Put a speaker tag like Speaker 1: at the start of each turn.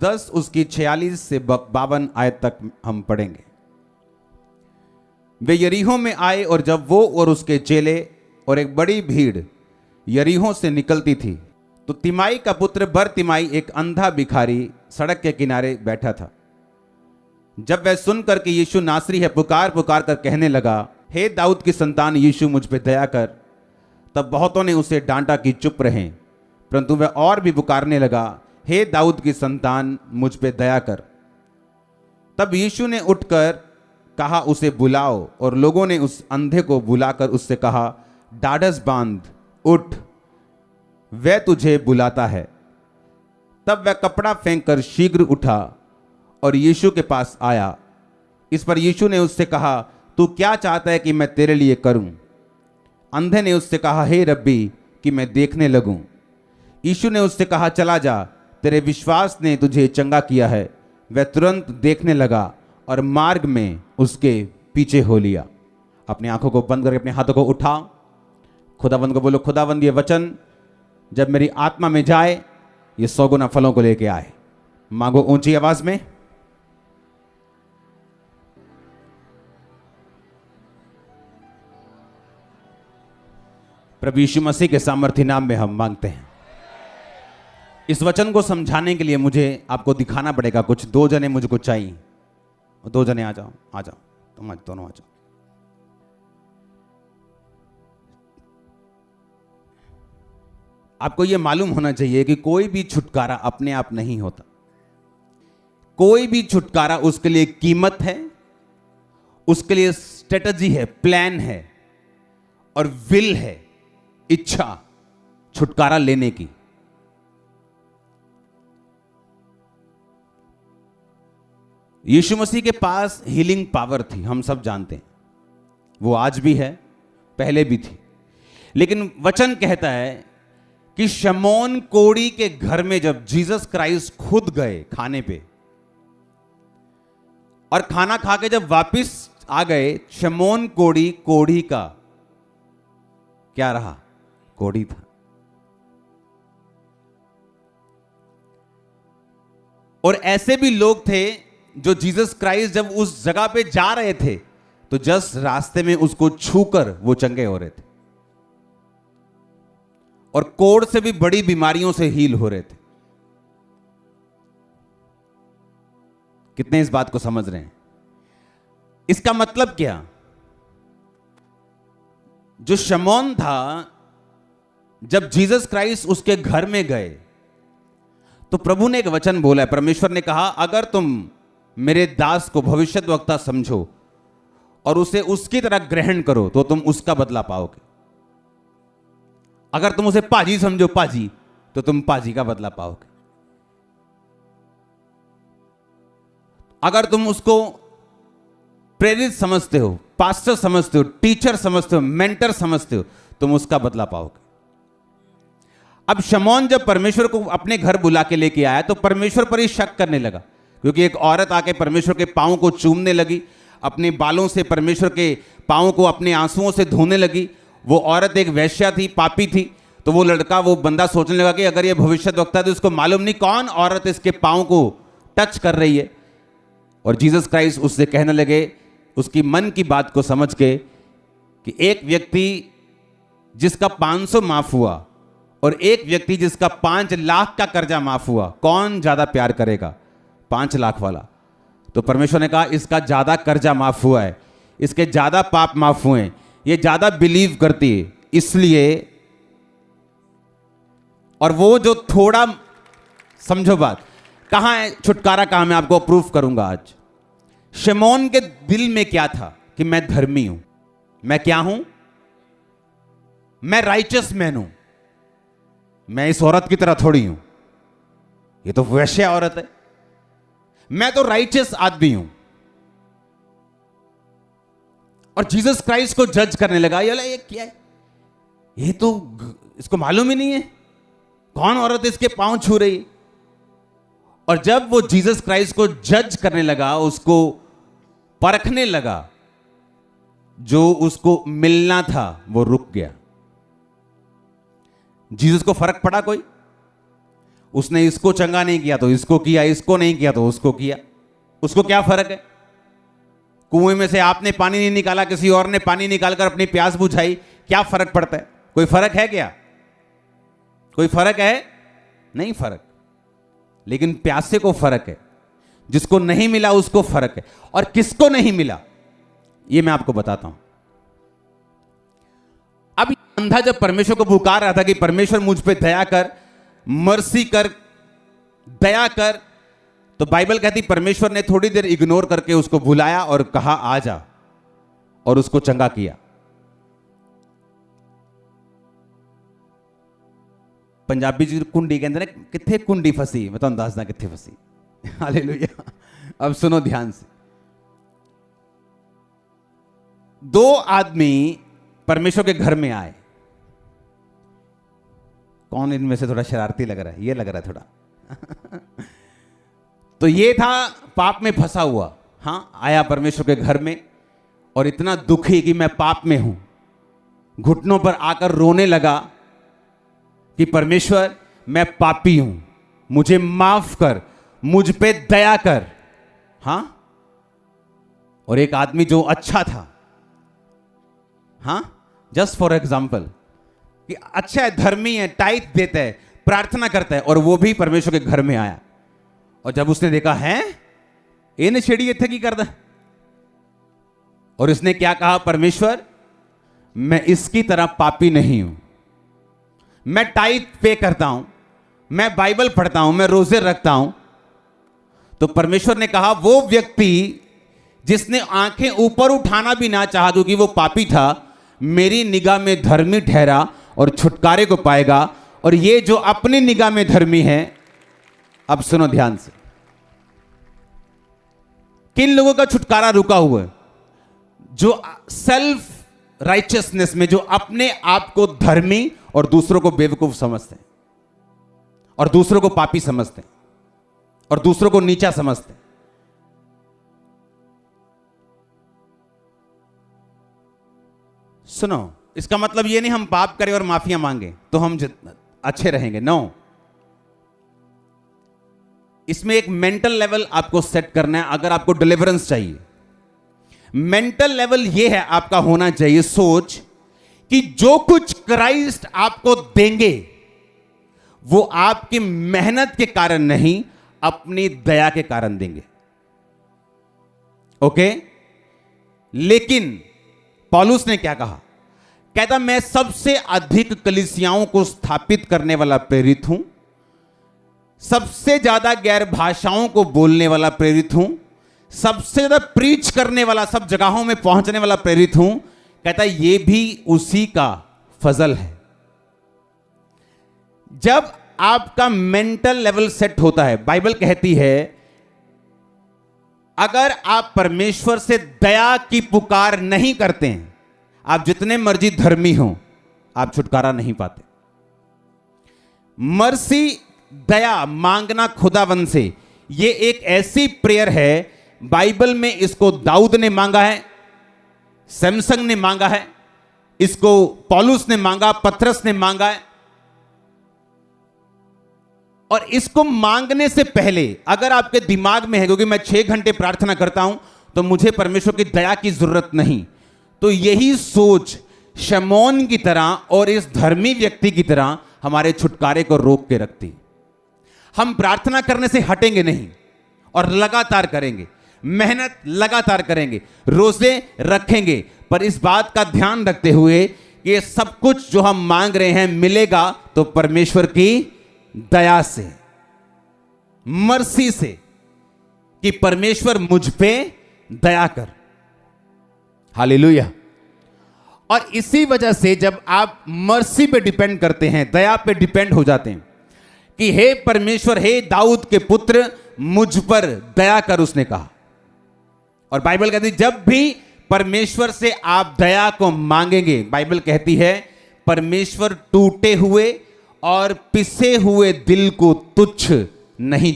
Speaker 1: 10 उसकी 46 से 52 आयत तक हम पढ़ेंगे। वे यरीहो में आए और जब वो और उसके चेले और एक बड़ी भीड़ यरीहो से निकलती थी तो तिमाई का पुत्र बरतिमाई एक अंधा भिखारी सड़क के किनारे बैठा था। जब वह सुनकर कि यीशु नासरी है पुकार पुकार कर कहने लगा, हे दाऊद की संतान यीशु मुझ पे दया कर, तब बहुतों ने उसे डांटा कि चुप रहें, परंतु वह और भी पुकारने लगा, हे दाऊद की संतान मुझ पे दया कर। तब यीशु ने उठकर कहा, उसे बुलाओ, और लोगों ने उस अंधे को बुलाकर उससे कहा, ढाढ़स बांध, उठ, वह तुझे बुलाता है। तब वह कपड़ा फेंककर शीघ्र उठा और यीशु के पास आया। इस पर यीशु ने उससे कहा, तू क्या चाहता है कि मैं तेरे लिए करूं? अंधे ने उससे कहा, हे रब्बी, कि मैं देखने लगूं। यीशु ने उससे कहा, चला जा, तेरे विश्वास ने तुझे चंगा किया है। वह तुरंत देखने लगा और मार्ग में उसके पीछे हो लिया। अपनी आंखों को बंद करके अपने हाथों को उठा, खुदावंद को बोलो, खुदावंद ये वचन जब मेरी आत्मा में जाए ये 100 गुना फलों को लेके आए। मांगो ऊंची आवाज में। प्रभु यीशु मसीह के सामर्थ्य नाम में हम मांगते हैं। इस वचन को समझाने के लिए मुझे आपको दिखाना पड़ेगा। कुछ 2 जने मुझको चाहिए। 2 जने आ जाओ, आ जाओ, तुम आज दोनों आ जाओ। आपको यह मालूम होना चाहिए कि कोई भी छुटकारा अपने आप नहीं होता। कोई भी छुटकारा उसके लिए कीमत है, उसके लिए स्ट्रेटजी है, प्लान है और विल है, इच्छा छुटकारा लेने की। यीशु मसीह के पास हीलिंग पावर थी, हम सब जानते हैं। वो आज भी है, पहले भी थी। लेकिन वचन कहता है कि शमौन कोढ़ी के घर में जब जीसस क्राइस्ट खुद गए खाने पे, और खाना खा के जब वापिस आ गए, शमौन कोढ़ी का क्या रहा? कोढ़ी था। और ऐसे भी लोग थे जो जीसस क्राइस्ट जब उस जगह पे जा रहे थे तो जस्ट रास्ते में उसको छूकर वो चंगे हो रहे थे, और कोढ़ से भी बड़ी बीमारियों से हील हो रहे थे। कितने इस बात को समझ रहे हैं? इसका मतलब क्या? जो शमौन था, जब जीसस क्राइस्ट उसके घर में गए तो प्रभु ने एक वचन बोला है। परमेश्वर ने कहा, अगर तुम मेरे दास को भविष्यद्वक्ता समझो और उसे उसकी तरह ग्रहण करो तो तुम उसका बदला पाओगे। अगर तुम उसे पाजी समझो, पाजी, तो तुम पाजी का बदला पाओगे। अगर तुम उसको प्रेरित समझते हो, पास्टर समझते हो, टीचर समझते हो, मेंटर समझते हो, तुम उसका बदला पाओगे। अब शमौन जब परमेश्वर को अपने घर बुला के लेके आया तो परमेश्वर पर ही शक करने लगा, क्योंकि एक औरत आके परमेश्वर के पांवों को चूमने लगी, अपने बालों से परमेश्वर के पांवों को अपने आंसुओं से धोने लगी। वो औरत एक वेश्या थी, पापी थी। तो वो लड़का, वो बंदा सोचने लगा कि अगर ये भविष्यद्वक्ता है तो उसको मालूम नहीं कौन औरत इसके पांव को टच कर रही है। और जीसस क्राइस्ट उससे कहने लगे, उसकी मन की बात को समझ के, कि एक व्यक्ति जिसका 500 माफ हुआ और एक व्यक्ति जिसका 5 लाख का कर्जा माफ हुआ, कौन ज्यादा प्यार करेगा? 5 लाख वाला। तो परमेश्वर ने कहा, इसका ज्यादा कर्जा माफ हुआ है, इसके ज्यादा पाप माफ हुए हैं, ये ज्यादा बिलीव करती है, इसलिए। और वो जो थोड़ा, समझो बात, कहां है छुटकारा? कहां? मैं आपको प्रूफ करूंगा आज। शमौन के दिल में क्या था कि मैं धर्मी हूं, मैं क्या हूं? मैं राइचस मैन हूं, मैं इस औरत की तरह थोड़ी हूं, ये तो वैश्य औरत है, मैं तो राइचस आदमी हूं। और जीसस क्राइस्ट को जज करने लगा, ये क्या है? ये तो इसको मालूम ही नहीं है कौन औरत इसके पांव छू रही। और जब वो जीसस क्राइस्ट को जज करने लगा, उसको परखने लगा, जो उसको मिलना था वो रुक गया। जीसस को फर्क पड़ा कोई? उसने इसको चंगा नहीं किया तो इसको किया, इसको नहीं किया तो उसको किया। उसको क्या फर्क है? कुएं में से आपने पानी नहीं निकाला, किसी और ने पानी निकालकर अपनी प्यास बुझाई, क्या फर्क पड़ता है? कोई फर्क है क्या? कोई फर्क है? नहीं फर्क। लेकिन प्यासे को फर्क है, जिसको नहीं मिला उसको फर्क है। और किसको नहीं मिला यह मैं आपको बताता हूं। अब अंधा जब परमेश्वर को पुकार रहा था कि परमेश्वर मुझ पे दया कर, मर्सी कर, दया कर, तो बाइबल कहती परमेश्वर ने थोड़ी देर इग्नोर करके उसको बुलाया और कहा आ जा, और उसको चंगा किया। पंजाबी जी कुंडी कहते हैं, किथे कुंडी फसी, मैं तुहानू दसदा किथे फसी। हालेलुया। अब सुनो ध्यान से। दो आदमी परमेश्वर के घर में आए। कौन इनमें से थोड़ा शरारती लग रहा है? ये लग रहा है थोड़ा। तो ये था पाप में फंसा हुआ। हां, आया परमेश्वर के घर में और इतना दुखी कि मैं पाप में हूं, घुटनों पर आकर रोने लगा कि परमेश्वर मैं पापी हूं, मुझे माफ कर, मुझ पे दया कर। हां, और एक आदमी जो अच्छा था, हां, जस्ट फॉर एग्जाम्पल, कि अच्छा है, धर्मी है, टाइट देता है, प्रार्थना करता है, और वो भी परमेश्वर के घर में आया। और जब उसने देखा है ये नशेड़ी इत्थे की करदा, और इसने क्या कहा, परमेश्वर मैं इसकी तरह पापी नहीं हूं, मैं टाइट पे करता हूं, मैं बाइबल पढ़ता हूं, मैं रोजे रखता हूं। तो परमेश्वर ने कहा वो व्यक्ति जिसने आंखें ऊपर उठाना भी ना चाहा क्योंकि वो पापी था, मेरी निगाह में धर्मी ठहरा और छुटकारे को पाएगा। और ये जो अपनी निगाह में धर्मी है, अब सुनो ध्यान से, किन लोगों का छुटकारा रुका हुआ है? जो सेल्फ राइचियसनेस में, जो अपने आप को धर्मी और दूसरों को बेवकूफ समझते हैं, और दूसरों को पापी समझते हैं, और दूसरों को नीचा समझते हैं। सुनो, इसका मतलब यह नहीं हम पाप करें और माफिया मांगे तो हम अच्छे रहेंगे। नो, इसमें एक मेंटल लेवल आपको सेट करना है। अगर आपको डिलीवरेंस चाहिए, मेंटल लेवल यह है आपका होना चाहिए सोच कि जो कुछ क्राइस्ट आपको देंगे वो आपकी मेहनत के कारण नहीं, अपनी दया के कारण देंगे। ओके? लेकिन पौलुस ने क्या कहा? कहता मैं सबसे अधिक कलीसियाओं को स्थापित करने वाला प्रेरित हूं, सबसे ज्यादा गैर भाषाओं को बोलने वाला प्रेरित हूं, सबसे ज्यादा प्रीच करने वाला, सब जगहों में पहुंचने वाला प्रेरित हूं। कहता यह भी उसी का फजल है। जब आपका मेंटल लेवल सेट होता है, बाइबल कहती है अगर आप परमेश्वर से दया की पुकार नहीं करते हैं, आप जितने मर्जी धर्मी हो, आप छुटकारा नहीं पाते। मर्सी, दया मांगना खुदावन से, यह एक ऐसी प्रेयर है, बाइबल में इसको दाऊद ने मांगा है, सैमसन ने मांगा है, इसको पौलुस ने मांगा, पतरस ने मांगा है। और इसको मांगने से पहले अगर आपके दिमाग में है क्योंकि मैं 6 घंटे प्रार्थना करता हूं तो मुझे परमेश्वर की दया की जरूरत नहीं, तो यही सोच शमौन की तरह और इस धर्मी व्यक्ति की तरह हमारे छुटकारे को रोक के रखती। हम प्रार्थना करने से हटेंगे नहीं और लगातार करेंगे, मेहनत लगातार करेंगे, रोजे रखेंगे, पर इस बात का ध्यान रखते हुए कि ये सब कुछ जो हम मांग रहे हैं मिलेगा तो परमेश्वर की दया से, मर्सी से, कि परमेश्वर मुझ पे दया कर। हालेलुया। और इसी वजह से जब आप मर्सी पे डिपेंड करते हैं, दया पे डिपेंड हो जाते हैं कि हे परमेश्वर, हे दाऊद के पुत्र, मुझ पर दया कर, उसने कहा। और बाइबल कहती है जब भी परमेश्वर से आप दया को मांगेंगे, बाइबल कहती है परमेश्वर टूटे हुए और पिसे हुए दिल को तुच्छ नहीं